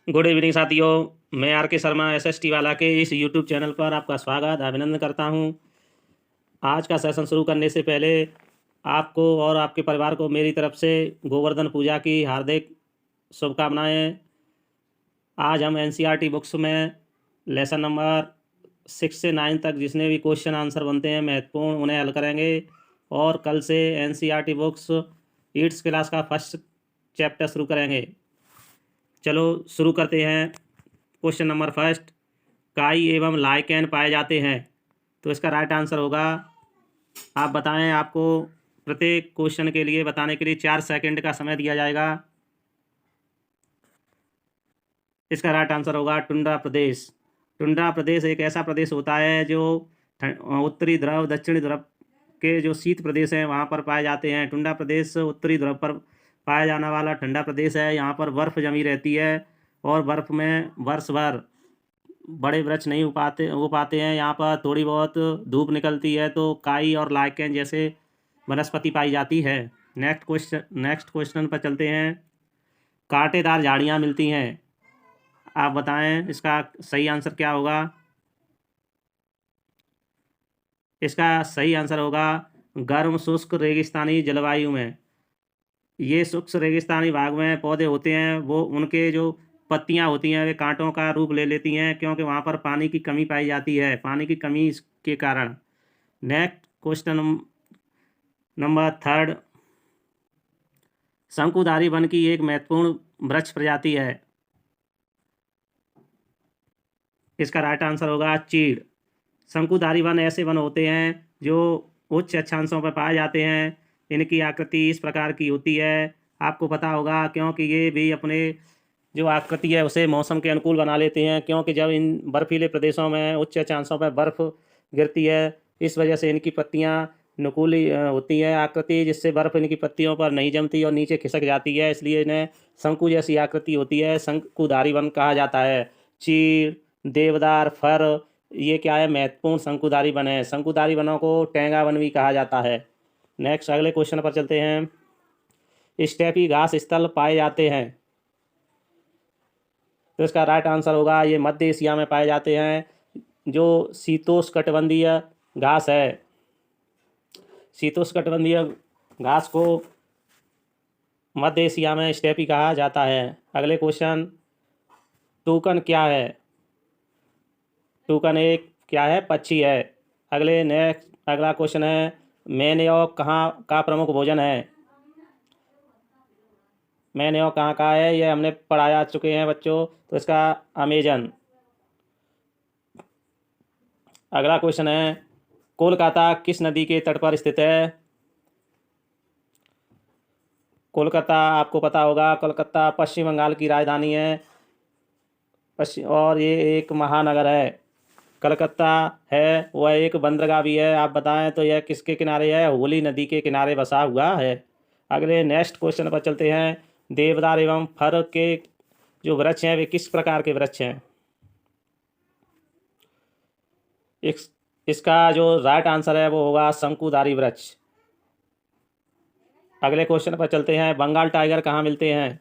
Good evening साथियों। मैं are के शर्मा एसएसटी वाला के इस यूट्यूब चैनल पर आपका स्वागत अभिनंदन करता हूं। आज का सेशन शुरू करने से पहले आपको और आपके परिवार को मेरी तरफ से गोवर्धन पूजा की हार्दिक शुभकामनाएं। आज हम एनसीईआरटी बुक्स में लेसन नंबर 6 से 9 तक जितने भी क्वेश्चन आंसर बनते हैं महत्वपूर्ण उन्हें हल करेंगे। और कल से एनसीईआरटी बुक्स 8th क्लास का फर्स्ट चैप्टर शुरू करेंगे। चलो शुरू करते हैं। क्वेश्चन नंबर फर्स्ट, काई एवं लाइकेन पाए जाते हैं। तो इसका राइट आंसर होगा, आप बताएं। आपको प्रत्येक क्वेश्चन के लिए बताने के लिए 4 सेकंड का समय दिया जाएगा। इसका राइट आंसर होगा टुंड्रा प्रदेश। टुंड्रा प्रदेश एक ऐसा प्रदेश होता है जो उत्तरी ध्रुव दक्षिणी ध्रुव के जो शीत प्रदेश हैं वहाँ पर पाए जाते हैं। टुंड्रा प्रदेश उत्तरी ध्रुव पर पाया जाने वाला ठंडा प्रदेश है। यहाँ पर बर्फ़ जमी रहती है और बर्फ़ में वर्ष भर बड़े वृक्ष नहीं हो पाते हैं। यहाँ पर थोड़ी बहुत धूप निकलती है तो काई और लाइकेन जैसे वनस्पति पाई जाती है। नेक्स्ट क्वेश्चन पर चलते हैं। कांटेदार झाड़ियाँ मिलती हैं। आप बताएं इसका सही आंसर क्या होगा। इसका सही आंसर होगा गर्म शुष्क रेगिस्तानी जलवायु में। ये शुष्क रेगिस्तानी भाग में पौधे होते हैं, वो उनके जो पत्तियां होती हैं वे कांटों का रूप ले लेती हैं क्योंकि वहाँ पर पानी की कमी पाई जाती है, पानी की कमी के कारण। नेक्स्ट क्वेश्चन नंबर थर्ड, शंकुधारी वन की एक महत्वपूर्ण वृक्ष प्रजाति है। इसका राइट आंसर होगा चीड़। शंकुधारी वन ऐसे वन होते हैं जो उच्च अक्षांशों पर पाए जाते हैं। इनकी आकृति इस प्रकार की होती है, आपको पता होगा, क्योंकि ये भी अपने जो आकृति है उसे मौसम के अनुकूल बना लेते हैं। क्योंकि जब इन बर्फीले प्रदेशों में उच्च अक्षांशों पर बर्फ़ गिरती है, इस वजह से इनकी पत्तियां नुकीली होती हैं आकृति, जिससे बर्फ़ इनकी पत्तियों पर नहीं जमती और नीचे खिसक जाती है, इसलिए इन्हें शंकु जैसी आकृति होती है। शंकुधारी वन कहा जाता है। चीड़, देवदार, फर, ये क्या है, महत्वपूर्ण शंकुधारी वन है। शंकुधारी वनों को टेंगा वन भी कहा जाता है। नेक्स्ट अगले क्वेश्चन पर चलते हैं। स्टेपी घास स्थल पाए जाते हैं। तो इसका राइट आंसर होगा, ये मध्य एशिया में पाए जाते हैं। जो शीतोष्णकटिबंधीय घास है, शीतोष्णकटिबंधीय घास को मध्य एशिया में स्टेपी कहा जाता है। अगले क्वेश्चन, टूकन क्या है। टूकन एक क्या है, पक्षी है। अगला क्वेश्चन है, मैनयोक कहाँ का प्रमुख भोजन है। मैनयोक कहाँ का है, ये हमने पढ़ाया चुके हैं बच्चों, तो इसका अमेजन। अगला क्वेश्चन है, कोलकाता किस नदी के तट पर स्थित है। कोलकाता आपको पता होगा, कोलकाता पश्चिम बंगाल की राजधानी है। और ये एक महानगर है। कलकत्ता है वह एक बंदरगाह भी है। आप बताएं तो यह किसके किनारे है, हुगली नदी के किनारे बसा हुआ है। अगले नेक्स्ट क्वेश्चन पर चलते हैं। देवदार एवं फर के जो वृक्ष हैं वे किस प्रकार के वृक्ष हैं। इसका जो राइट आंसर है वो होगा शंकुधारी वृक्ष। अगले क्वेश्चन पर चलते हैं। बंगाल टाइगर कहाँ मिलते हैं।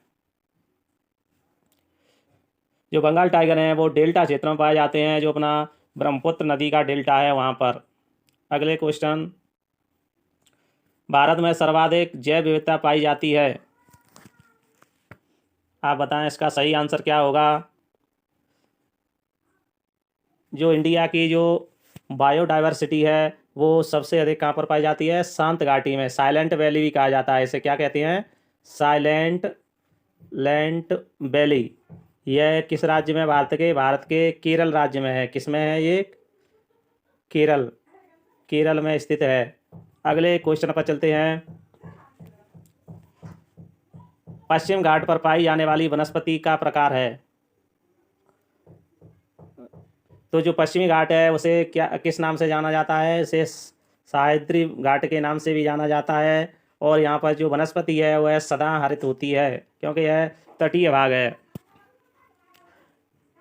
जो बंगाल टाइगर हैं वो डेल्टा क्षेत्र में पाए जाते हैं, जो अपना ब्रह्मपुत्र नदी का डेल्टा है वहाँ पर। अगले क्वेश्चन, भारत में सर्वाधिक जैव विविधता पाई जाती है। आप बताएं इसका सही आंसर क्या होगा। जो इंडिया की जो बायोडाइवर्सिटी है वो सबसे अधिक कहाँ पर पाई जाती है, शांत घाटी में। साइलेंट वैली भी कहा जाता है, इसे क्या कहते हैं, साइलेंट लैंड वैली। यह किस राज्य में, भारत के केरल राज्य में है। किस में है ये, केरल में स्थित है। अगले क्वेश्चन पर चलते हैं। पश्चिम घाट पर पाई जाने वाली वनस्पति का प्रकार है। तो जो पश्चिमी घाट है उसे क्या किस नाम से जाना जाता है, इसे सह्याद्री घाट के नाम से भी जाना जाता है। और यहाँ पर जो वनस्पति है वह सदाहरित होती है क्योंकि यह तटीय भाग है।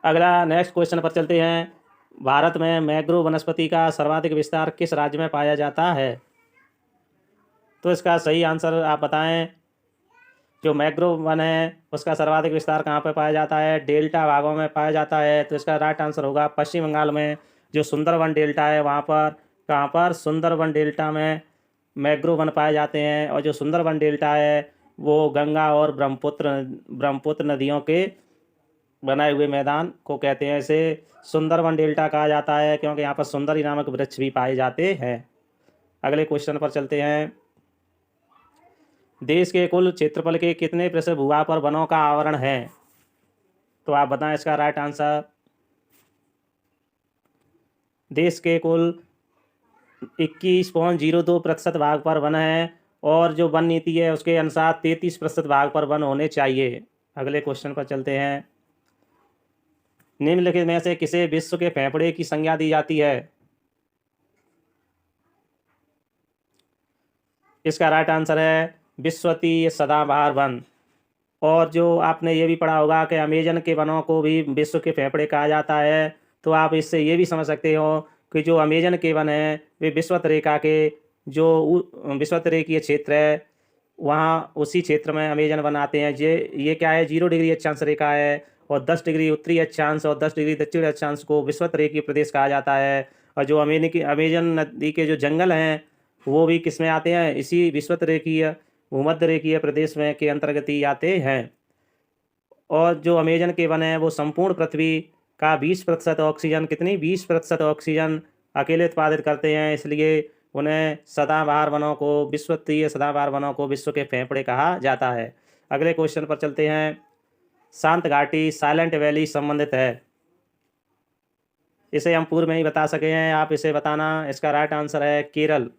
अगला नेक्स्ट क्वेश्चन पर चलते हैं। भारत में मैंग्रोव वनस्पति का सर्वाधिक विस्तार किस राज्य में पाया जाता है। तो इसका सही आंसर आप बताएं। जो मैंग्रोव वन है उसका सर्वाधिक विस्तार कहाँ पर पाया जाता है? डेल्टा भागों में पाया जाता है। तो इसका राइट आंसर होगा पश्चिम बंगाल में जो सुंदरवन डेल्टा है वहाँ पर, कहाँ पर? सुंदरवन डेल्टा में मैंग्रोव वन पाए जाते हैं। और जो सुंदरवन डेल्टा है वो गंगा और ब्रह्मपुत्र नदियों के बनाए हुए मैदान को कहते हैं। इसे सुंदरवन डेल्टा कहा जाता है क्योंकि यहाँ पर सुंदरी नामक वृक्ष भी पाए जाते हैं। अगले क्वेश्चन पर चलते हैं। देश के कुल क्षेत्रफल के कितने प्रतिशत भूभाग पर वनों का आवरण है? तो आप बताएं इसका राइट आंसर। देश के कुल 21.02% भाग पर वन है और जो वन नीति है उसके अनुसार 33% भाग पर वन होने चाहिए। अगले क्वेश्चन पर चलते हैं। निम्नलिखित में से किसे विश्व के फेफड़े की संज्ञा दी जाती है? इसका राइट आंसर है विश्वतीय सदाबहार वन। और जो आपने ये भी पढ़ा होगा कि अमेजन के वनों को भी विश्व के फेफड़े कहा जाता है। तो आप इससे ये भी समझ सकते हो कि जो अमेजन के वन हैं वे विषुवत रेखा के जो विषुवत रेखीय क्षेत्र है वहाँ उसी क्षेत्र में अमेजन वन आते हैं। ये क्या है? 0 डिग्री अक्षांश रेखा है और 10 डिग्री उत्तरी अक्षांश और 10 डिग्री दक्षिणी अक्षांश को विषुवत रेखीय प्रदेश कहा जाता है। और जो अमेजन नदी के जो जंगल हैं वो भी किस में आते हैं? इसी विषुवत रेखीय भूमध्य रेखीय प्रदेश में के अंतर्गत ही आते हैं। और जो अमेजन के वन हैं वो संपूर्ण पृथ्वी का 20% ऑक्सीजन, कितनी? 20% ऑक्सीजन अकेले उत्पादित करते हैं। इसलिए उन्हें सदाबहार वनों को, विश्वतीय सदाबहार वनों को विश्व के फेफड़े कहा जाता है। अगले क्वेश्चन पर चलते हैं। शांत घाटी साइलेंट वैली संबंधित है, इसे हम पूर्व में ही बता सके हैं, आप इसे बताना। इसका राइट आंसर है केरल।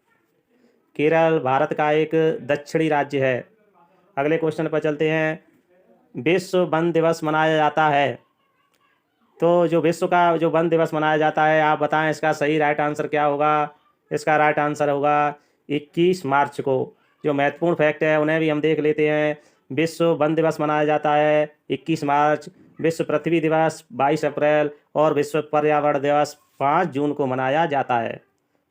केरल भारत का एक दक्षिणी राज्य है। अगले क्वेश्चन पर चलते हैं। विश्व वन दिवस मनाया जाता है, तो जो विश्व का जो वन दिवस मनाया जाता है आप बताएं इसका सही राइट आंसर क्या होगा? इसका राइट आंसर होगा 21 मार्च को। जो महत्वपूर्ण फैक्ट है उन्हें भी हम देख लेते हैं। विश्व वन दिवस मनाया जाता है 21 मार्च, विश्व पृथ्वी दिवस 22 अप्रैल और विश्व पर्यावरण दिवस 5 जून को मनाया जाता है।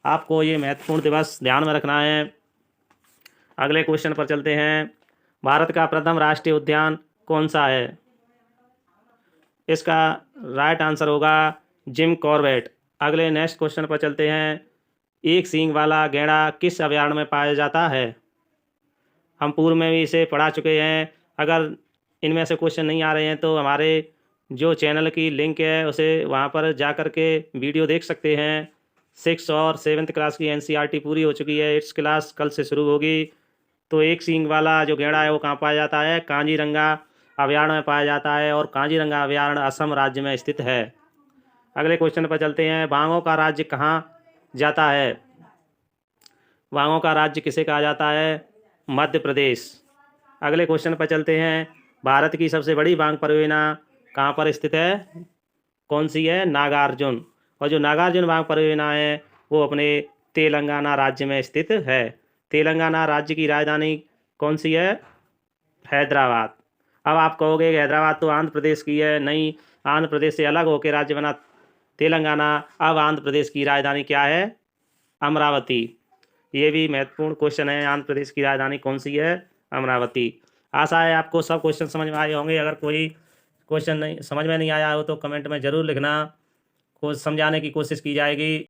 आपको ये महत्वपूर्ण दिवस ध्यान में रखना है। अगले क्वेश्चन पर चलते हैं। भारत का प्रथम राष्ट्रीय उद्यान कौन सा है? इसका राइट आंसर होगा जिम कॉर्बेट। अगले नेक्स्ट क्वेश्चन पर चलते हैं। एक सींग वाला गैंडा किस अभयारण्य में पाया जाता है? हम पूर्व में भी इसे पढ़ा चुके हैं। अगर इनमें से क्वेश्चन नहीं आ रहे हैं तो हमारे जो चैनल की लिंक है उसे वहाँ पर जा कर के वीडियो देख सकते हैं। 6 और 7th क्लास की NCERT पूरी हो चुकी है, 8th क्लास कल से शुरू होगी। तो एक सींग वाला जो गैंडा है वो कहाँ पाया जाता है? कांजीरंगा अभयारण्य में पाया जाता है और कांजीरंगा अभयारण्य असम राज्य में स्थित है। अगले क्वेश्चन पर चलते हैं। बाघों का राज्य कहाँ जाता है? बाघों का राज्य किसे कहा जाता है? मध्य प्रदेश। अगले क्वेश्चन पर चलते हैं। भारत की सबसे बड़ी बाघ परियोजना कहाँ पर स्थित है? कौन सी है? नागार्जुन। और जो नागार्जुन बाघ परियोजना है वो अपने तेलंगाना राज्य में स्थित है। तेलंगाना राज्य की राजधानी कौन सी है? हैदराबाद। अब आप कहोगे कि हैदराबाद तो आंध्र प्रदेश की है। नहीं, आंध्र प्रदेश से अलग होकर राज्य बना तेलंगाना। अब आंध्र प्रदेश की राजधानी क्या है? अमरावती। ये भी महत्वपूर्ण क्वेश्चन है। आंध्र प्रदेश की राजधानी कौन सी है? अमरावती। आशा है आपको सब क्वेश्चन समझ में आए होंगे। अगर कोई क्वेश्चन नहीं समझ में नहीं आया हो तो कमेंट में ज़रूर लिखना, को समझाने की कोशिश की जाएगी।